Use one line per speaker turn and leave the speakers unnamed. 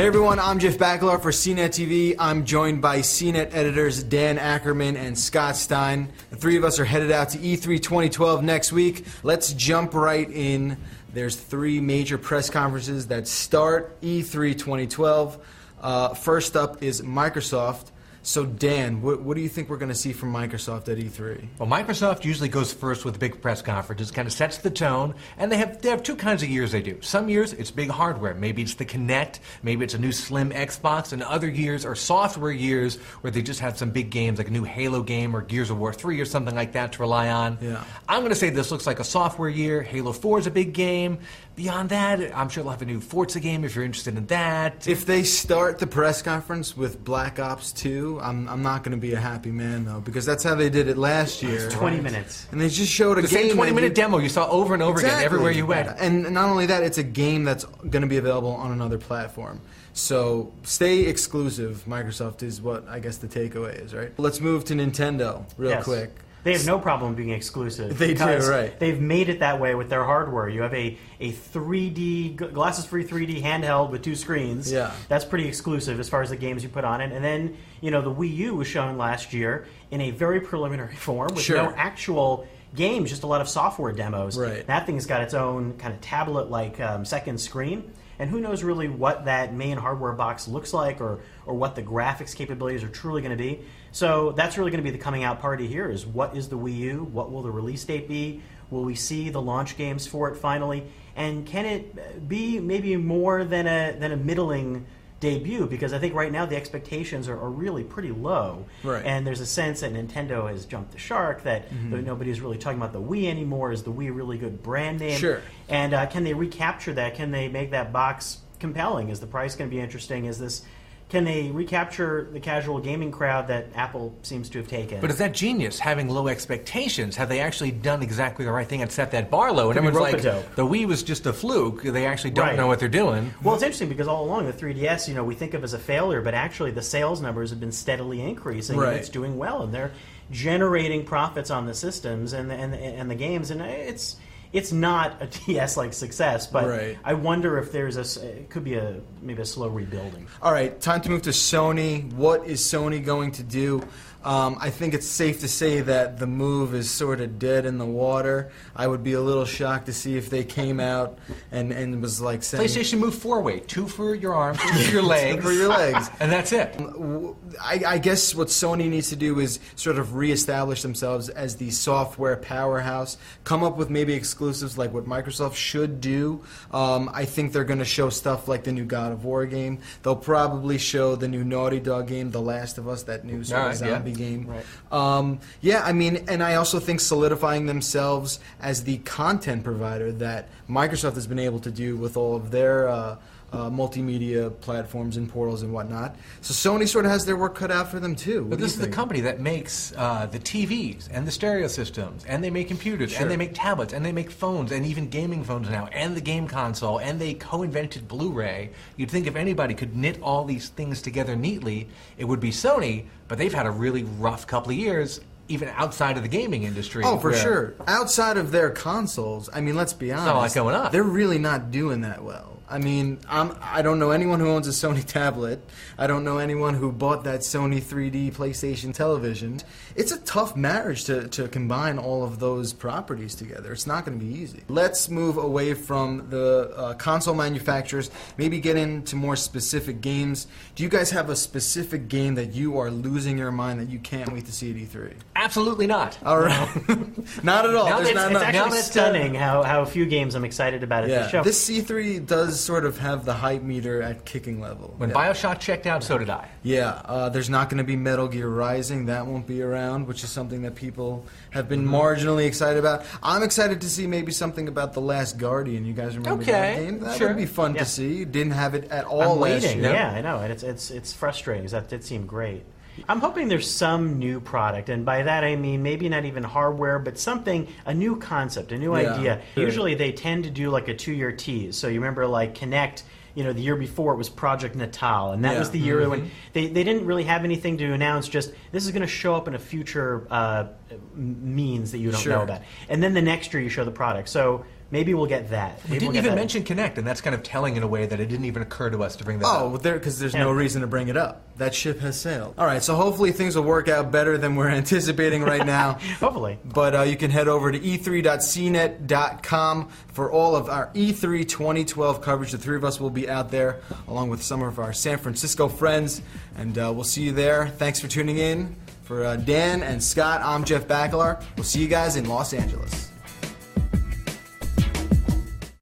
Hey everyone, I'm Jeff Bakalar for CNET TV. I'm joined by CNET editors Dan Ackerman and Scott Stein. The three of us are headed out to E3 2012 next week. Let's jump right in. There's three major press conferences that start E3 2012. First up is Microsoft. So Dan, what do you think we're going to see from Microsoft at E3?
Well, Microsoft usually goes first with big press conferences, kind of sets the tone, and they have two kinds of years they do. Some years it's big hardware, maybe it's the CNET, maybe it's a new slim Xbox, and other years are software years where they just have some big games like a new Halo game or Gears of War 3 or something like that to rely on.
Yeah.
I'm going to say this looks like a software year. Halo 4 is a big game. Beyond that, I'm sure they'll have a new Forza game if you're interested in that.
If they start the press conference with Black Ops 2, I'm not going to be a happy man, though, because that's how they did it last year.
It's 20 minutes.
And they just showed a
The
game.
same 20-minute demo you saw over and over again everywhere you went.
And not only that, it's a game that's going to be available on another platform. So stay exclusive, Microsoft, is what I guess the takeaway is, right? Let's move to Nintendo real quick.
They have no problem being exclusive.
They do, right.
They've made it that way with their hardware. You have a 3D, glasses-free 3D handheld with two screens.
Yeah.
That's pretty exclusive as far as the games you put on it. And then, you know, the Wii U was shown last year in a very preliminary form with no actual games, just a lot of software demos.
Right.
That thing's got its own kind of tablet-like second screen. And who knows really what that main hardware box looks like or what the graphics capabilities are truly going to be. So that's really going to be the coming out party here is what is the Wii U? What will the release date be? Will we see the launch games for it finally? And can it be maybe more than a middling debut? Because I think right now the expectations are really pretty low.
Right.
And there's a sense that Nintendo has jumped the shark, that nobody's really talking about the Wii anymore. Is the Wii a really good brand name?
Sure.
And can they recapture that? Can they make that box compelling? Is the price going to be interesting? Can they recapture the casual gaming crowd that Apple seems to have taken?
But is that genius, having low expectations? Have they actually done exactly the right thing and set that bar low? And everyone's like, the Wii was just a fluke. They actually don't know what they're doing.
Well, it's interesting because all along the 3DS, you know, we think of as a failure, but actually the sales numbers have been steadily increasing. And it's doing well, and they're generating profits on the systems and the games, and it's not a DS-like success, but I wonder if there's it could be maybe a slow rebuilding.
All right, time to move to Sony. What is Sony going to do? I think it's safe to say that the move is sort of dead in the water. I would be a little shocked to see if they came out and was like saying...
PlayStation moved four-way. 2 for your arms, 2 for your legs.
2 for your legs.
And that's it.
I guess what Sony needs to do is sort of reestablish themselves as the software powerhouse, come up with maybe exclusives like what Microsoft should do. I think they're going to show stuff like the new God of War game. They'll probably show the new Naughty Dog game, The Last of Us, that new sort of zombie game. I mean, and I also think solidifying themselves as the content provider that Microsoft has been able to do with all of their multimedia platforms and portals and whatnot. So Sony sort of has their work cut out for them too.
But this is the company that makes the TVs and the stereo systems, and they make computers, and they make tablets, and they make phones, and even gaming phones now, and the game console, and they co-invented Blu-ray. You'd think if anybody could knit all these things together neatly, it would be Sony, but they've had a really rough couple of years, even outside of the gaming industry.
Oh, for sure. Outside of their consoles, I mean, let's be honest.
Not a lot going on.
They're really not doing that well. I mean, I don't know anyone who owns a Sony tablet. I don't know anyone who bought that Sony 3D PlayStation television. It's a tough marriage to combine all of those properties together. It's not going to be easy. Let's move away from the console manufacturers, maybe get into more specific games. Do you guys have a specific game that you are losing your mind that you can't wait to see at E3?
Absolutely not.
All right. Not at all.
It's actually stunning how few games I'm excited about at this show.
This C3 does sort of have the hype meter at kicking level.
When BioShock checked out, so did I.
Yeah, there's not going to be Metal Gear Rising. That won't be around, which is something that people have been marginally excited about. I'm excited to see maybe something about The Last Guardian. You guys remember that game? That would be fun to see. You didn't have it at all last year.
Yeah, I know. And it's frustrating because that did seem great. I'm hoping there's some new product, and by that I mean maybe not even hardware, but something, a new concept, a new idea. Usually they tend to do like a 2-year tease. So you remember like Kinect, you know, the year before it was Project Natal, and that was the year when they didn't really have anything to announce, just this is going to show up in a future means that you don't know about. And then the next year you show the product. So maybe we'll get that.
We didn't even mention Kinect, and that's kind of telling in a way that it didn't even occur to us to bring that up.
Oh, because there's no reason to bring it up. That ship has sailed. All right, so hopefully things will work out better than we're anticipating right now.
Hopefully.
But you can head over to e3.cnet.com for all of our E3 2012 coverage. The three of us will be out there, along with some of our San Francisco friends, and we'll see you there. Thanks for tuning in. For Dan and Scott, I'm Jeff Bakalar. We'll see you guys in Los Angeles.